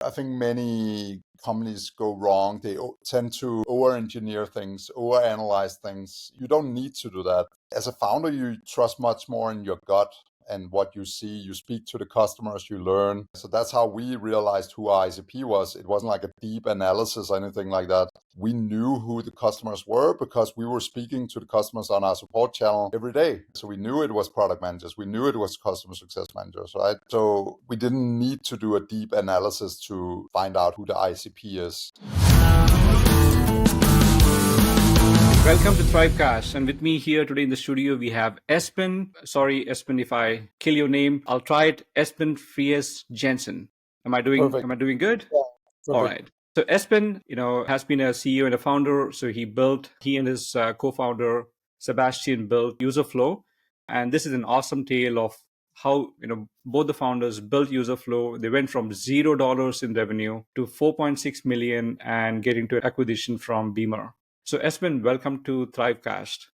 I think many companies go wrong. They tend to over-engineer things, over-analyze things. You don't need to do that. As a founder, you trust much more in your gut and what you see. You speak to the customers, you learn. So that's how we realized who our ICP was. It wasn't like a deep analysis or anything like that. We knew who the customers were because we were speaking to the customers on our support channel every day. So we knew it was product managers. We knew it was customer success managers, right? So we didn't need to do a deep analysis to find out who the ICP is. Welcome to Thrivecast, and with me here today in the studio we have Esben. Sorry, Esben, if I kill your name, I'll try it. Esben Friis-Jensen. Am I doing good? Yeah, all right. So Esben, has been a CEO and a founder. So he and his co-founder Sebastian built Userflow, and this is an awesome tale of how both the founders built Userflow. They went from $0 in revenue to 4.6 million and getting to acquisition from Beamer. So Esben, welcome to Thrivecast.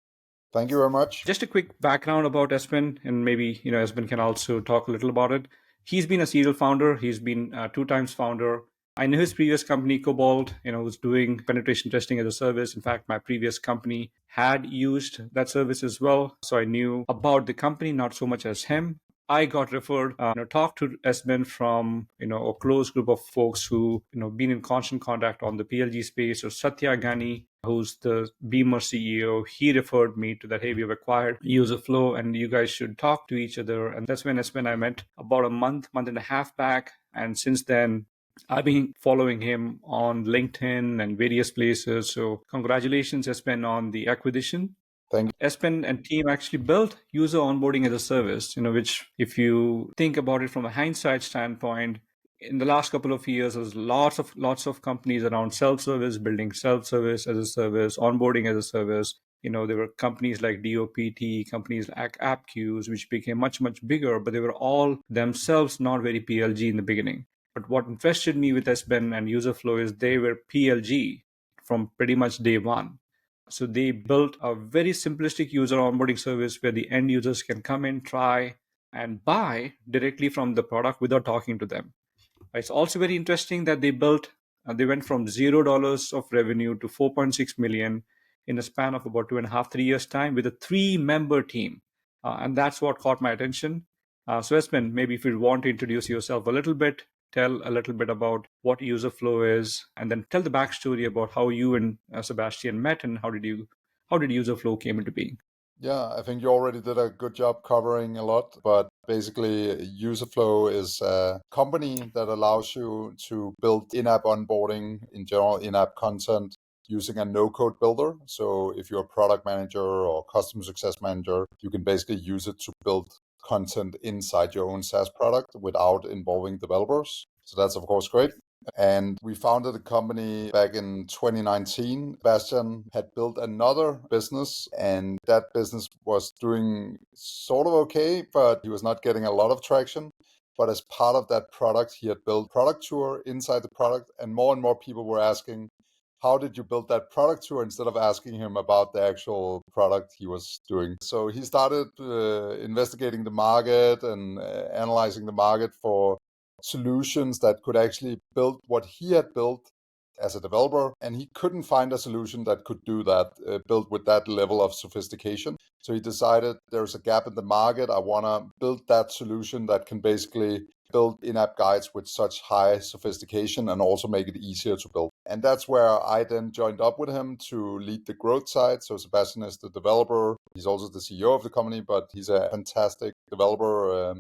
Thank you very much. Just a quick background about Esben, and maybe Esben can also talk a little about it. He's been a serial founder. He's been 2 times founder. I know his previous company, Cobalt, was doing penetration testing as a service. In fact, my previous company had used that service as well. So I knew about the company, not so much as him. I got referred, talked to Esben from, a close group of folks who, been in constant contact on the PLG space. So Satya Gani, who's the Beamer CEO, he referred me to that, hey, we've acquired Userflow and you guys should talk to each other. And that's when Esben I met about a month and a half back. And since then, I've been following him on LinkedIn and various places. So congratulations, Esben, on the acquisition. Thank you. Esben and team actually built user onboarding as a service, which if you think about it from a hindsight standpoint, in the last couple of years, there's lots of companies around self-service, building self-service as a service, onboarding as a service. There were companies like DOPT, companies like AppQs, which became much, much bigger, but they were all themselves not very PLG in the beginning. But what interested me with Esben and Userflow is they were PLG from pretty much day one. So they built a very simplistic user onboarding service where the end users can come in, try, and buy directly from the product without talking to them. It's also very interesting that they went from $0 of revenue to 4.6 million in a span of about 2.5, 3 years time with a 3-member team. And that's what caught my attention. So Esben, maybe if you want to introduce yourself a little bit, tell a little bit about what Userflow is, and then tell the backstory about how you and Sebastian met and how did Userflow came into being. Yeah, I think you already did a good job covering a lot, but basically Userflow is a company that allows you to build in-app onboarding, in general in-app content, using a no-code builder. So if you're a product manager or customer success manager, you can basically use it to build content inside your own SaaS product without involving developers. So that's, of course, great. And we founded the company back in 2019. Sebastian had built another business, and that business was doing sort of okay, but he was not getting a lot of traction. But as part of that product, he had built product tour inside the product, and more people were asking, how did you build that product tour, instead of asking him about the actual product he was doing. So he started investigating the market and analyzing the market for solutions that could actually build what he had built as a developer, and he couldn't find a solution that could do that, built with that level of sophistication. So he decided there's a gap in the market. I want to build that solution that can basically build in-app guides with such high sophistication and also make it easier to build. And that's where I then joined up with him to lead the growth side. So Sebastian is the developer. He's also the CEO of the company, but he's a fantastic developer,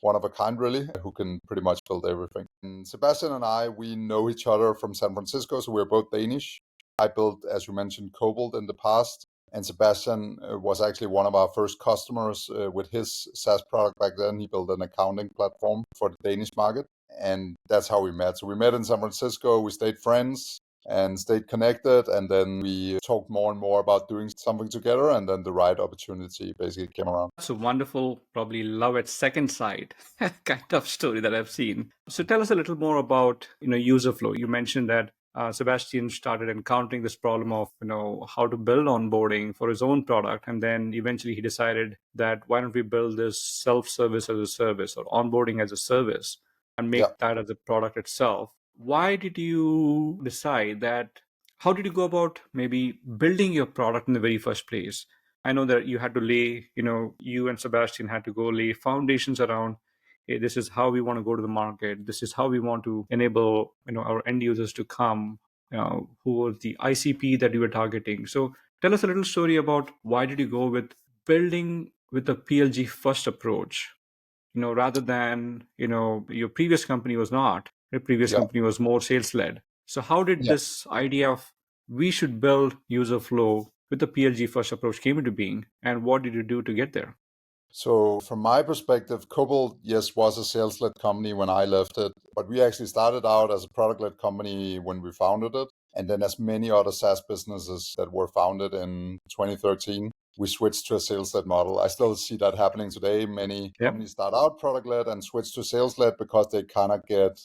one of a kind, really, who can pretty much build everything. And Sebastian and I, we know each other from San Francisco, so we're both Danish. I built, as you mentioned, Cobalt in the past, and Sebastian was actually one of our first customers with his SaaS product back then. He built an accounting platform for the Danish market, and that's how we met. So we met in San Francisco, we stayed friends and stayed connected, and then we talked more and more about doing something together, and then the right opportunity basically came around. That's a wonderful, probably love at second sight kind of story that I've seen. So tell us a little more about Userflow. You mentioned that Sebastian started encountering this problem of how to build onboarding for his own product, and then eventually he decided that why don't we build this self-service as a service or onboarding as a service and make that as a product itself. why did you decide that? How did you go about maybe building your product in the very first place? I know that you had to lay, you and Sebastian had to go lay foundations around, hey, this is how we want to go to the market. This is how we want to enable, our end users to come, who was the ICP that you were targeting. So tell us a little story about why did you go with building with a PLG first approach, rather than, your previous company was not. Your previous Yeah. company was more sales led. So how did Yeah. this idea of we should build user flow with the PLG first approach came into being, and what did you do to get there? So from my perspective, Cobalt, yes, was a sales-led company when I left it, but we actually started out as a product-led company when we founded it. And then as many other SaaS businesses that were founded in 2013, we switched to a sales-led model. I still see that happening today. Many Yep, companies start out product-led and switch to sales-led because they kind of get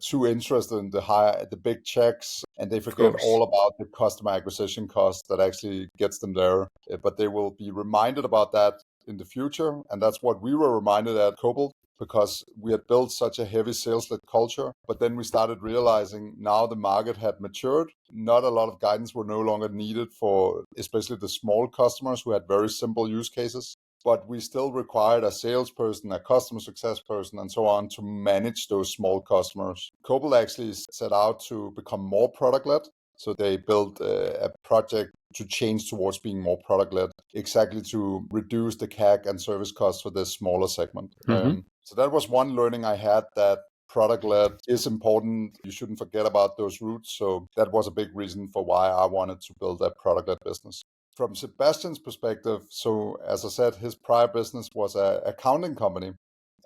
too interested in the big checks, and they of forget course. all about the customer acquisition cost that actually gets them there. But they will be reminded about that in the future. And that's what we were reminded at Cobalt, because we had built such a heavy sales led culture. But then we started realizing now the market had matured. Not a lot of guidance were no longer needed for especially the small customers who had very simple use cases. But we still required a salesperson, a customer success person, and so on to manage those small customers. Cobalt actually set out to become more product led. So they built a project to change towards being more product led, exactly to reduce the CAC and service costs for this smaller segment. Mm-hmm. So that was one learning I had, that product led is important. You shouldn't forget about those roots. So that was a big reason for why I wanted to build a product led business. From Sebastian's perspective, so as I said, his prior business was an accounting company.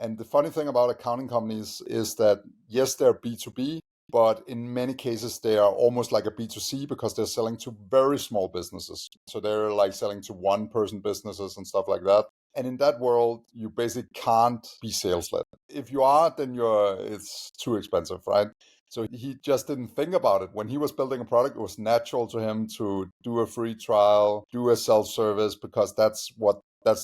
And the funny thing about accounting companies is that, yes, they're B2B, but in many cases, they are almost like a B2C because they're selling to very small businesses. So they're like selling to one person businesses and stuff like that. And in that world, you basically can't be sales led. If you are, then it's too expensive, right? So he just didn't think about it. When he was building a product, it was natural to him to do a free trial, do a self-service, because that's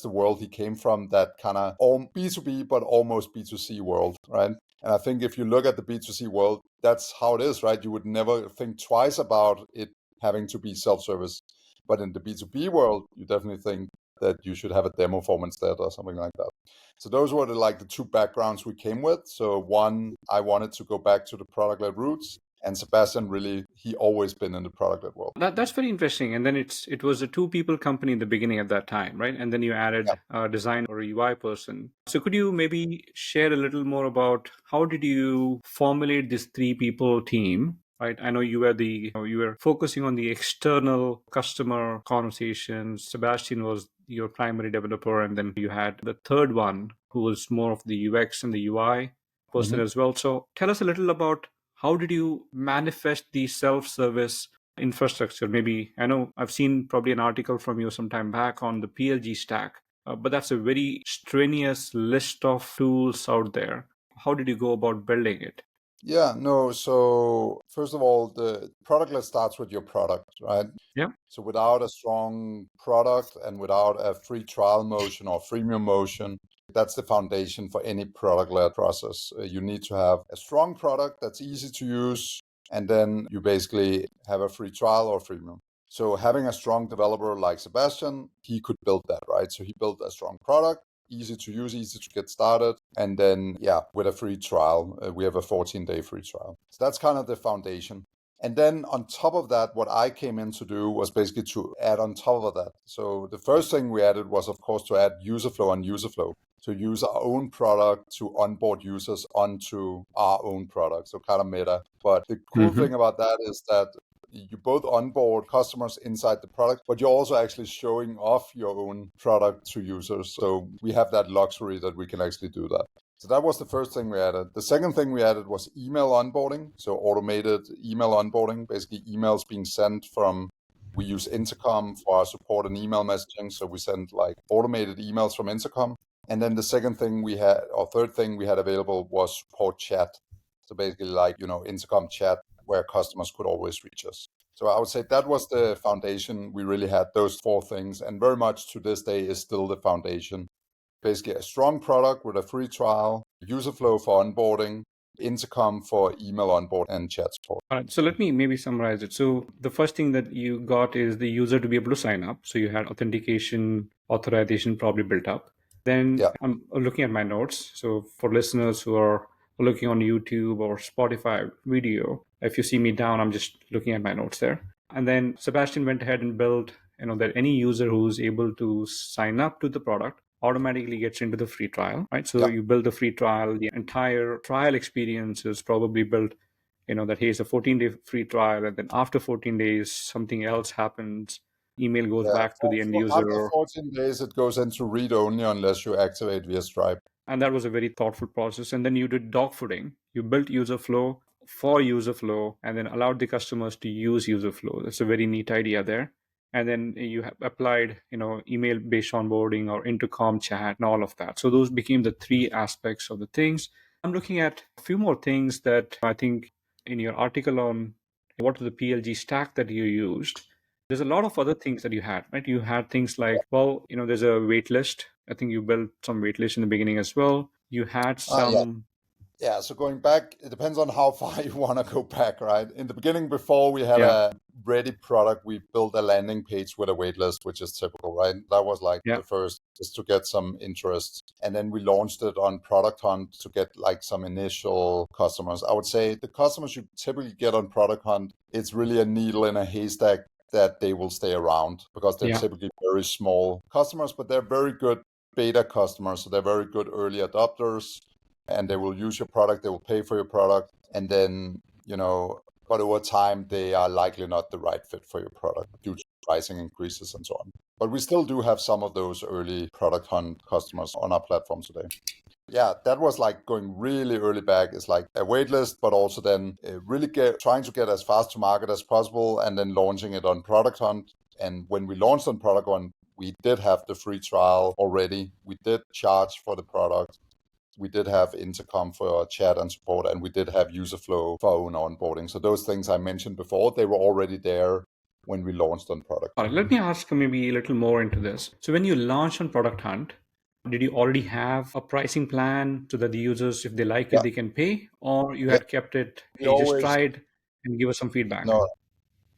the world he came from, that kind of B2B, but almost B2C world, right? And I think if you look at the B2C world, that's how it is, right? You would never think twice about it having to be self-service. But in the B2B world, you definitely think that you should have a demo form instead or something like that. So those were the two backgrounds we came with. So one, I wanted to go back to the product-led roots, and Sebastian really, he always been in the product-led world. That's very interesting. And then it was a two people company in the beginning at that time, right? And then you added a design or a UI person. So could you maybe share a little more about how did you formulate this three people team? Right. I know you were focusing on the external customer conversations. Sebastian was your primary developer, and then you had the third one who was more of the UX and the UI person Mhm. as well. So tell us a little about how did you manifest the self-service infrastructure? Maybe I know I've seen probably an article from you some time back on the PLG stack, but that's a very strenuous list of tools out there. How did you go about building it? Yeah, no. So first of all, the product-led starts with your product, right? Yeah. So without a strong product and without a free trial motion or freemium motion, that's the foundation for any product-led process. You need to have a strong product that's easy to use, and then you basically have a free trial or freemium. So having a strong developer like Sebastian, he could build that, right? So he built a strong product, easy to use, easy to get started. And then, yeah, with a free trial, we have a 14-day free trial. So that's kind of the foundation. And then on top of that, what I came in to do was basically to add on top of that. So the first thing we added was, of course, to add Userflow on Userflow, to use our own product to onboard users onto our own product. So kind of meta. But the cool Mm-hmm. thing about that is that you both onboard customers inside the product, but you're also actually showing off your own product to users. So we have that luxury that we can actually do that. So that was the first thing we added. The second thing we added was email onboarding. So automated email onboarding, basically emails being sent from, we use Intercom for our support and email messaging. So we send like automated emails from Intercom. And then the second thing we had, or third thing we had available was support chat. So basically like, Intercom chat where customers could always reach us. So I would say that was the foundation. We really had those four things, and very much to this day is still the foundation. Basically a strong product with a free trial, user flow for onboarding, intercom for email onboard and chat support. All right, so let me maybe summarize it. So the first thing that you got is the user to be able to sign up. So you had authentication, authorization probably built up. Then I'm looking at my notes. So for listeners who are looking on YouTube or Spotify video, if you see me down, I'm just looking at my notes there. And then Sebastian went ahead and built, that any user who's able to sign up to the product automatically gets into the free trial, right? So you build the free trial, the entire trial experience is probably built, that here's a 14-day free trial, and then after 14 days, something else happens. Email goes back to the end user. After 14 days, it goes into read only unless you activate via Stripe. And that was a very thoughtful process. And then you did dogfooding. You built Userflow for Userflow and then allowed the customers to use Userflow. That's a very neat idea there. And then you have applied, email-based onboarding or intercom chat and all of that. So those became the three aspects of the things. I'm looking at a few more things that I think in your article on what is the PLG stack that you used. There's a lot of other things that you had, right? You had things like, there's a wait list. I think you built some wait list in the beginning as well. You had some... Yeah, so going back, it depends on how far you want to go back, right? In the beginning, before we had a ready product, we built a landing page with a waitlist, which is typical, right? That was like the first, just to get some interest. And then we launched it on Product Hunt to get like some initial customers. I would say the customers you typically get on Product Hunt, it's really a needle in a haystack that they will stay around because they're typically very small customers, but they're very good beta customers. So they're very good early adopters. And they will use your product, they will pay for your product, and then, but over time, they are likely not the right fit for your product due to pricing increases and so on. But we still do have some of those early Product Hunt customers on our platform today. Yeah, that was like going really early back. It's like a wait list, but also then really trying to get as fast to market as possible and then launching it on Product Hunt. And when we launched on Product Hunt, we did have the free trial already. We did charge for the product. We did have intercom for chat and support, and we did have Userflow for own onboarding. So those things I mentioned before, they were already there when we launched on Product. All right, let me ask maybe a little more into this. So when you launched on Product Hunt, did you already have a pricing plan so that the users, if they like it, they can pay? Or you had kept it, just try it and give us some feedback?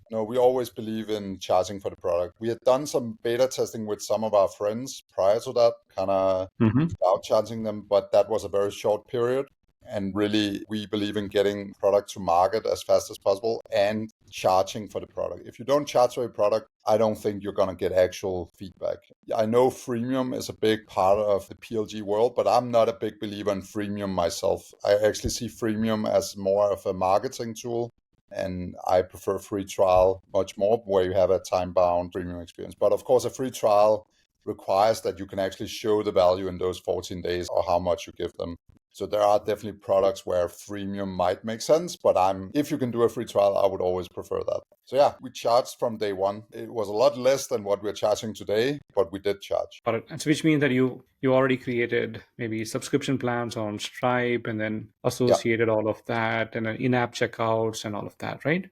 No, we always believe in charging for the product. We had done some beta testing with some of our friends prior to that, kind of without charging them, but that was a very short period. And really, we believe in getting product to market as fast as possible and charging for the product. If you don't charge for a product, I don't think you're going to get actual feedback. I know freemium is a big part of the PLG world, but I'm not a big believer in freemium myself. I actually see freemium as more of a marketing tool. And I prefer free trial much more, where you have a time-bound premium experience. But of course, a free trial requires that you can actually show the value in those 14 days or how much you give them. So there are definitely products where freemium might make sense, but if you can do a free trial, I would always prefer that. So yeah, we charged from day one. It was a lot less than what we're charging today, but we did charge. Got it. And so which means that you already created maybe subscription plans on Stripe and then associated all of that and in-app checkouts and all of that, right?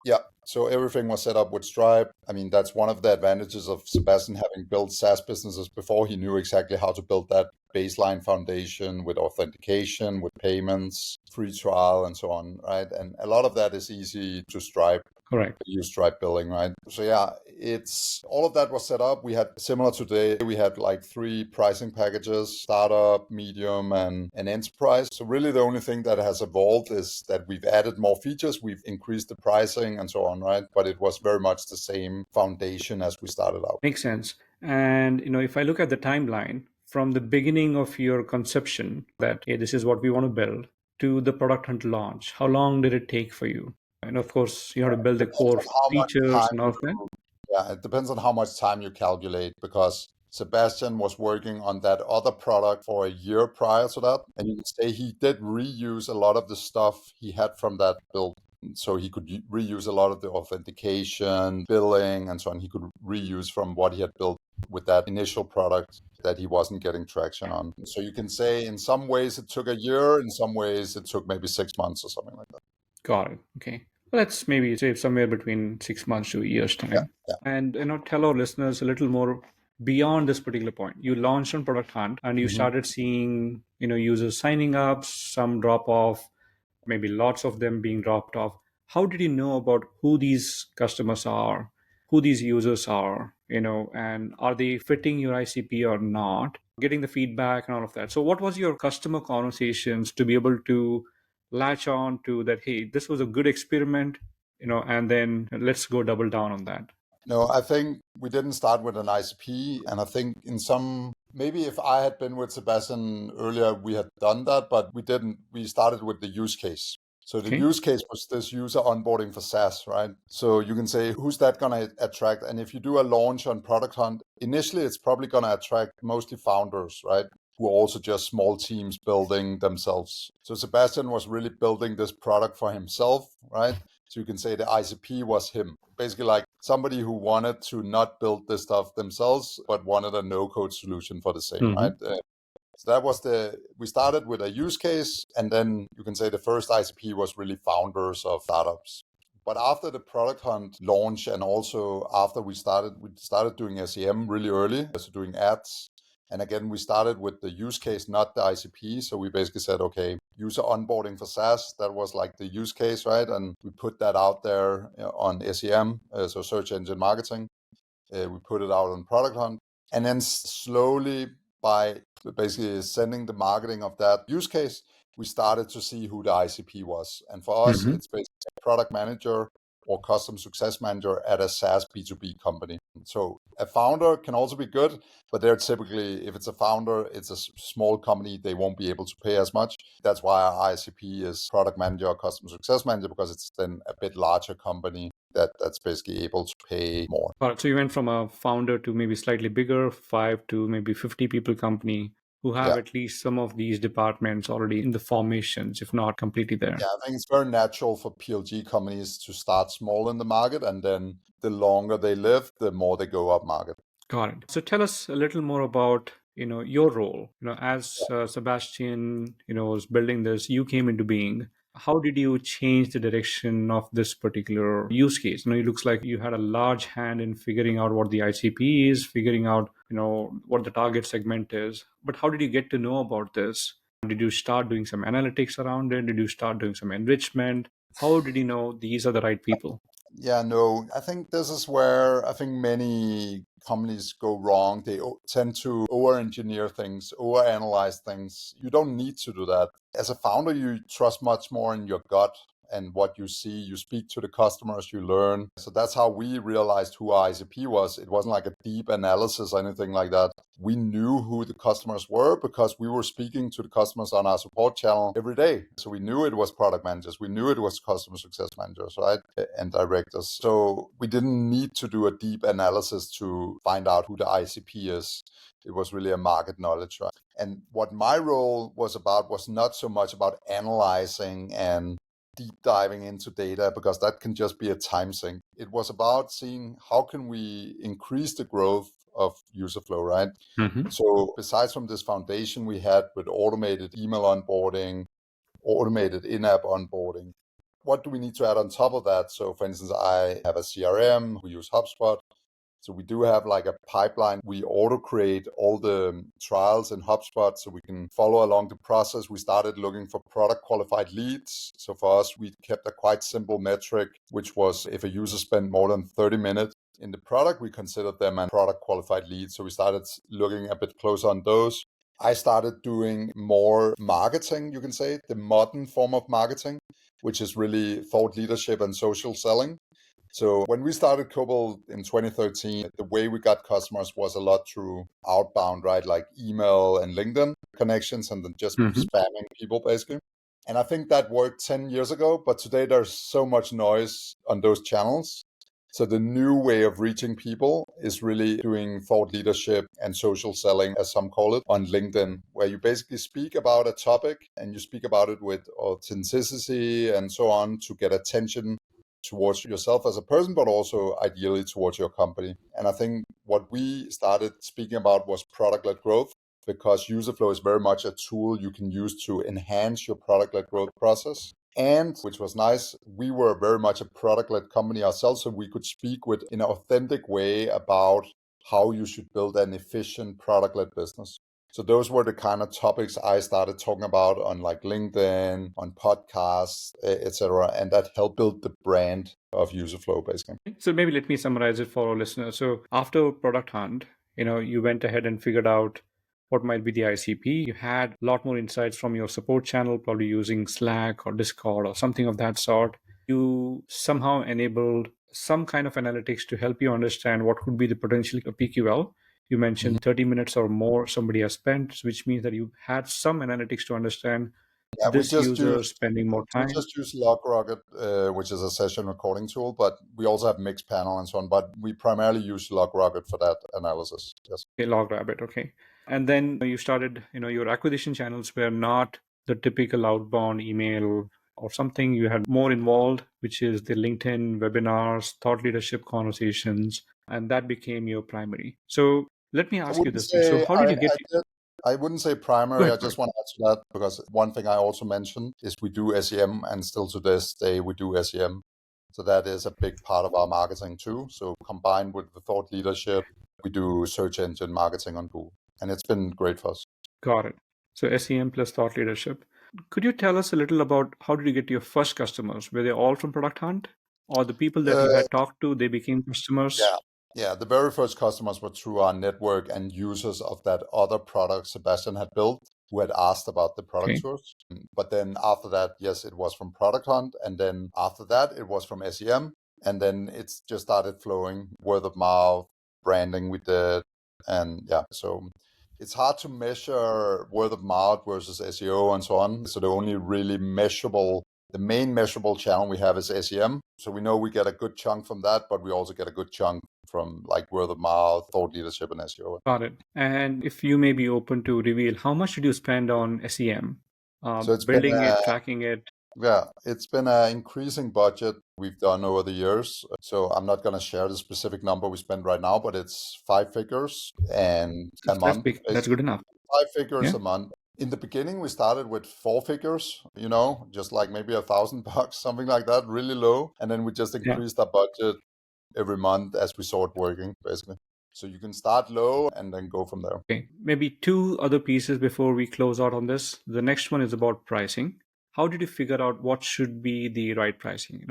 Yeah. So everything was set up with Stripe. I mean, that's one of the advantages of Sebastian having built SaaS businesses before. He knew exactly how to build that baseline foundation with authentication, with payments, free trial, and so on, right? And a lot of that is easy to Stripe. Correct. Use Stripe billing, right? So yeah, it's all of that was set up. We had similar today. We had like 3 pricing packages: startup, medium, and enterprise. So really the only thing that has evolved is that we've added more features, we've increased the pricing and so on, right? But it was very much the same foundation as we started out. Makes sense. And if I look at the timeline from the beginning of your conception that, hey, this is what we want to build, to the Product Hunt launch, how long did it take for you? And of course, you have to build the core features and all of that. Yeah, it depends on how much time you calculate, because Sebastian was working on that other product for a year prior to that. And you can say he did reuse a lot of the stuff he had from that build. So he could reuse a lot of the authentication, billing, and so on. He could reuse from what he had built with that initial product that he wasn't getting traction on. So you can say in some ways it took a year, in some ways it took maybe 6 months or something like that. Got it. Okay. Well, let's maybe say somewhere between 6 months to a year's time. Yeah. And tell our listeners a little more beyond this particular point. You launched on Product Hunt and you started seeing users signing up, some drop off. maybe lots of them being dropped off. How did you know about who these customers are, who these users are, and are they fitting your ICP or not? Getting the feedback and all of that. So, what was your customer conversations to be able to latch on to that? Hey, this was a good experiment, and then let's go double down on that. No, I think we didn't start with an ICP. And I think maybe if I had been with Sebastian earlier, we had done that, but we didn't. We started with the use case. So the Okay. use case was this user onboarding for SaaS, right? So you can say, who's that going to attract? And if you do a launch on Product Hunt, initially it's probably going to attract mostly founders, right? Who are also just small teams building themselves. So Sebastian was really building this product for himself, right? So you can say the ICP was him. Basically like somebody who wanted to not build this stuff themselves, but wanted a no-code solution for the same, right? So that was we started with a use case, and then you can say the first ICP was really founders of startups. But after the Product Hunt launch, and also after we started doing SEM really early, so doing ads. And again, we started with the use case, not the ICP. So we basically said, okay, user onboarding for SaaS, that was like the use case, right? And we put that out there on SEM, so search engine marketing. We put it out on Product Hunt. And then slowly, by basically sending the marketing of that use case, we started to see who the ICP was. And for us, it's basically a product manager or customer success manager at a SaaS B2B company. So a founder can also be good, but they're typically, if it's a founder, it's a small company, they won't be able to pay as much. That's why our ICP is product manager or customer success manager, because it's then a bit larger company that's basically able to pay more. All right, so you went from a founder to maybe slightly bigger, 5 to maybe 50 people company who have at least some of these departments already in the formations, if not completely there. Yeah, I think it's very natural for PLG companies to start small in the market, and then the longer they live, the more they go up market. Got it. So tell us a little more about your role. As Sebastian was building this, you came into being. How did you change the direction of this particular use case? It looks like you had a large hand in figuring out what the ICP is, figuring out what the target segment is. But how did you get to know about this? Did you start doing some analytics around it? Did you start doing some enrichment? How did you know these are the right people? Yeah, no, I think this is where I think many companies go wrong. They tend to over-engineer things, over-analyze things. You don't need to do that. As a founder, you trust much more in your gut and what you see. You speak to the customers, you learn. So that's how we realized who our ICP was. It wasn't like a deep analysis or anything like that. We knew who the customers were because we were speaking to the customers on our support channel every day. So we knew it was product managers. We knew it was customer success managers, right? And directors. So we didn't need to do a deep analysis to find out who the ICP is. It was really a market knowledge, right? And what my role was about was not so much about analyzing and deep diving into data, because that can just be a time sink. It was about seeing how can we increase the growth of Userflow, right? So besides from this foundation we had with automated email onboarding, automated in-app onboarding, what do we need to add on top of that? So for instance, I have a CRM, we use HubSpot. So we do have like a pipeline. We auto create all the trials in HubSpot so we can follow along the process. We started looking for product qualified leads. So for us, we kept a quite simple metric, which was if a user spent more than 30 minutes in the product, we considered them a product qualified lead. So we started looking a bit closer on those. I started doing more marketing, you can say, the modern form of marketing, which is really thought leadership and social selling. So when we started Cobalt in 2013, the way we got customers was a lot through outbound, right? Like email and LinkedIn connections, and then just spamming people basically. And I think that worked 10 years ago, but today there's so much noise on those channels. So the new way of reaching people is really doing thought leadership and social selling, as some call it, on LinkedIn, where you basically speak about a topic and you speak about it with authenticity and so on to get attention towards yourself as a person, but also ideally towards your company. And I think what we started speaking about was product-led growth, because Userflow is very much a tool you can use to enhance your product-led growth process. And which was nice, we were very much a product-led company ourselves, so we could speak in an authentic way about how you should build an efficient product-led business. So those were the kind of topics I started talking about on like LinkedIn, on podcasts, etc. And that helped build the brand of Userflow, basically. So maybe let me summarize it for our listeners. So after Product Hunt, you went ahead and figured out what might be the ICP. You had a lot more insights from your support channel, probably using Slack or Discord or something of that sort. You somehow enabled some kind of analytics to help you understand what could be the potential PQL. You mentioned 30 minutes or more somebody has spent, which means that you had some analytics to understand Yeah, this user spending more we time. just use LogRocket, which is a session recording tool, but we also have Mixpanel and so on. But we primarily use LogRocket for that analysis. Yes. Okay, LogRabbit, okay. And then you started, your acquisition channels were not the typical outbound email or something. You had more involved, which is the LinkedIn webinars, thought leadership conversations, and that became your primary. So let me I ask you wouldn't this thing. So say how did you get? I wouldn't say Go primary. ahead. I just want to add to that because one thing I also mentioned is we do SEM, and still to this day we do SEM. So that is a big part of our marketing too. So combined with the thought leadership, we do search engine marketing on Google, and it's been great for us. Got it. So SEM plus thought leadership. Could you tell us a little about how did you get your first customers? Were they all from Product Hunt, or the people that you Uh, had talked to, they became customers? yeah, yeah. The very first customers were through our network and users of that other product Sebastian had built, who had asked about the product Okay, to us. But then after that, yes, it was from Product Hunt, and then after that, it was from SEM, and then it's just started flowing word of mouth, branding we did, and yeah. So it's hard to measure word of mouth versus SEO and so on. So the only really measurable the main measurable channel we have is SEM. So we know we get a good chunk from that, but we also get a good chunk from like word of mouth, thought leadership, and SEO. got it. And if you may be open to reveal, how much did you spend on SEM? So it's been Building it, tracking it? it's been an increasing budget we've done over the years. So I'm not going to share the specific number we spend right now, but it's 5 figures and a That's month, big. That's basically good enough. 5 figures Yeah. a month. In the beginning, we started with 4 figures, just like maybe $1,000, something like that, really low. And then we just Yeah. increased our budget every month as we saw it working, basically. So you can start low and then go from there. Okay. Maybe two other pieces before we close out on this. The next one is about pricing. How did you figure out what should be the right pricing?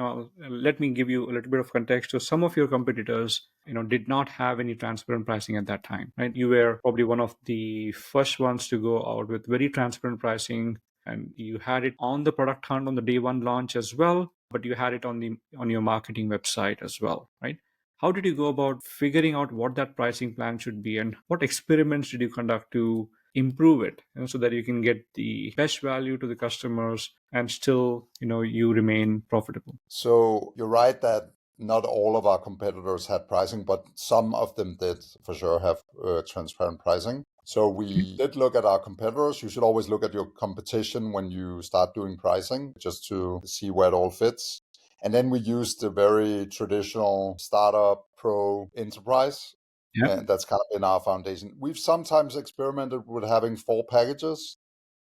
Let me give you a little bit of context. So some of your competitors, did not have any transparent pricing at that time, right? You were probably one of the first ones to go out with very transparent pricing, and you had it on the Product Hunt on the day one launch as well, but you had it on your marketing website as well, right? How did you go about figuring out what that pricing plan should be, and what experiments did you conduct to improve it, so that you can get the best value to the customers and still, you remain profitable? So you're right that not all of our competitors had pricing, but some of them did for sure have transparent pricing. So we did look at our competitors. You should always look at your competition when you start doing pricing, just to see where it all fits. And then we used the very traditional startup pro enterprise. Yeah. And that's kind of been our foundation. We've sometimes experimented with having 4 packages,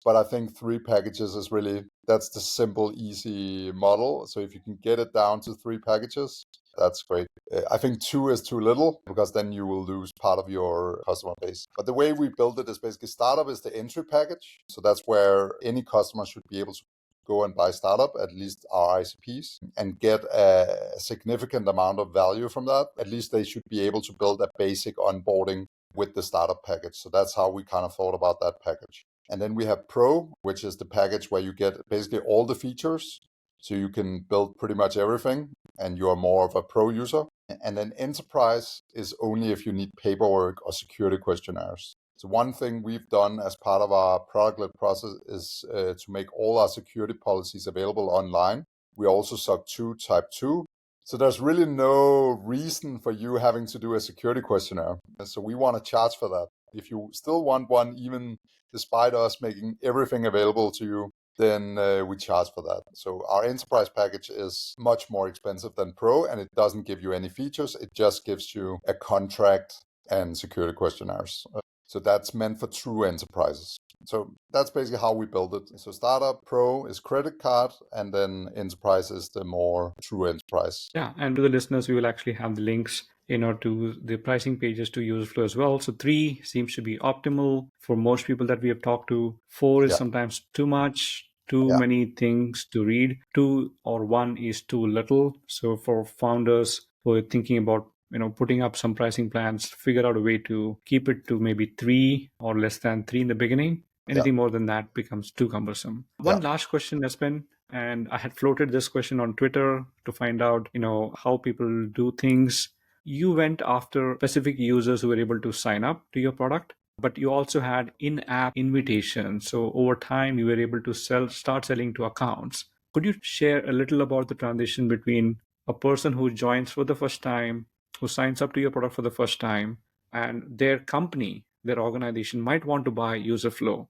but I think 3 packages is really that's the simple, easy model. So if you can get it down to 3 packages, that's great. I think 2 is too little because then you will lose part of your customer base. But the way we build it is basically startup is the entry package. So that's where any customer should be able to go and buy startup, at least our ICPs, and get a significant amount of value from that. At least they should be able to build a basic onboarding with the startup package. So that's how we kind of thought about that package. And then we have Pro, which is the package where you get basically all the features. So you can build pretty much everything and you are more of a pro user. And then Enterprise is only if you need paperwork or security questionnaires. So one thing we've done as part of our product-led process is to make all our security policies available online. We also SOC 2 Type 2. So there's really no reason for you having to do a security questionnaire. So we want to charge for that. If you still want one, even despite us making everything available to you, then we charge for that. So our enterprise package is much more expensive than Pro, and it doesn't give you any features. It just gives you a contract and security questionnaires. So that's meant for true enterprises. So that's basically how we build it. So Startup Pro is credit card, and then Enterprise is the more true enterprise. Yeah, and to the listeners, we will actually have the links to the pricing pages to Userflow as well. So 3 seems to be optimal for most people that we have talked to. 4 is sometimes too much, too many things to read. 2 or 1 is too little. So for founders who are thinking about putting up some pricing plans, figure out a way to keep it to maybe 3 or less than 3 in the beginning. Anything more than that becomes too cumbersome. One last question, Esben, and I had floated this question on Twitter to find out, how people do things. You went after specific users who were able to sign up to your product, but you also had in-app invitations. So over time, you were able to start selling to accounts. Could you share a little about the transition between a person who joins for the first time, who signs up to your product for the first time, and their company, their organization might want to buy Userflow?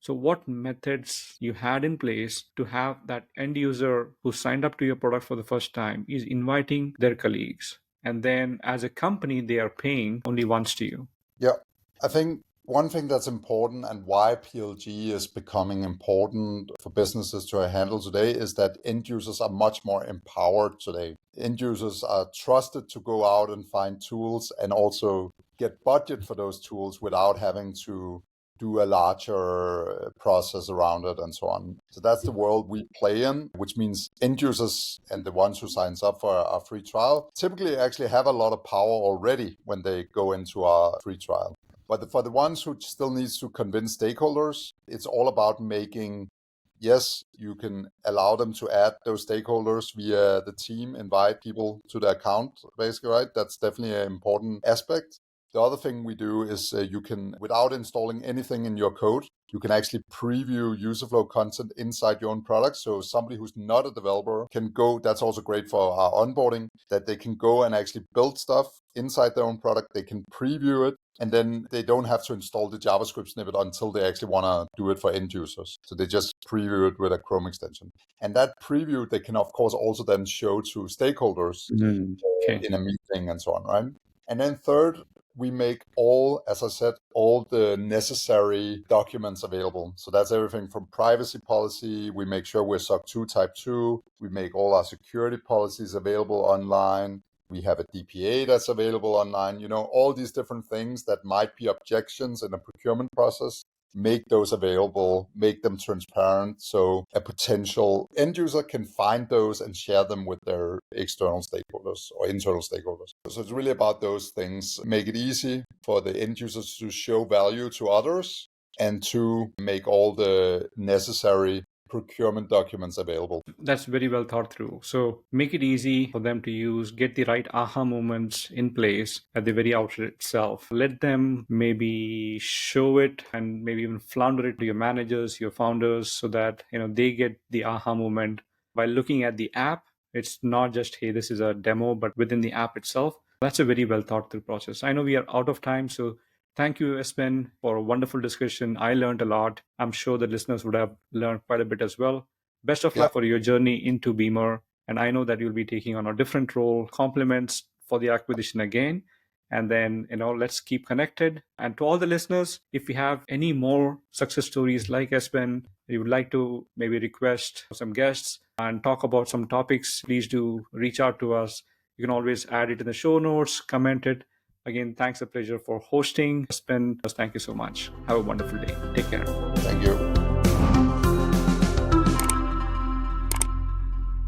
So what methods you had in place to have that end user who signed up to your product for the first time is inviting their colleagues, and then as a company, they are paying only once to you? Yeah, I think one thing that's important and why PLG is becoming important for businesses to handle today is that end users are much more empowered today. End users are trusted to go out and find tools and also get budget for those tools without having to do a larger process around it and so on. So that's the world we play in, which means end users and the ones who signs up for our free trial typically actually have a lot of power already when they go into our free trial. But for the ones who still needs to convince stakeholders, it's all about making, yes, you can allow them to add those stakeholders via the team, invite people to the account, basically, right? That's definitely an important aspect. The other thing we do is you can, without installing anything in your code, you can actually preview Userflow content inside your own product. So somebody who's not a developer can go, that's also great for our onboarding, that they can go and actually build stuff inside their own product. They can preview it, and then they don't have to install the JavaScript snippet until they actually want to do it for end users. So they just preview it with a Chrome extension. And that preview, they can, of course, also then show to stakeholders in a meeting and so on, right? And then third, we make all, as I said, all the necessary documents available. So that's everything from privacy policy. We make sure we're SOC 2 Type 2. We make all our security policies available online. We have a DPA that's available online. All these different things that might be objections in a procurement process, make those available, make them transparent, so a potential end user can find those and share them with their external stakeholders or internal stakeholders. So it's really about those things. Make it easy for the end users to show value to others and to make all the necessary procurement documents available. That's very well thought through. So make it easy for them to use, get the right aha moments in place at the very outset itself. Let them maybe show it and maybe even flounder it to your managers, your founders, so that they get the aha moment by looking at the app. It's not just, hey, this is a demo, but within the app itself. That's a very well thought through process. I know we are out of time, so thank you, Esben, for a wonderful discussion. I learned a lot. I'm sure the listeners would have learned quite a bit as well. Best of luck for your journey into Beamer. And I know that you'll be taking on a different role. Compliments for the acquisition again. And then, let's keep connected. And to all the listeners, if you have any more success stories like Esben, you would like to maybe request some guests and talk about some topics, please do reach out to us. You can always add it in the show notes, comment it. Again, thanks, a pleasure for hosting. Esben, thank you so much. Have a wonderful day. Take care. Thank you.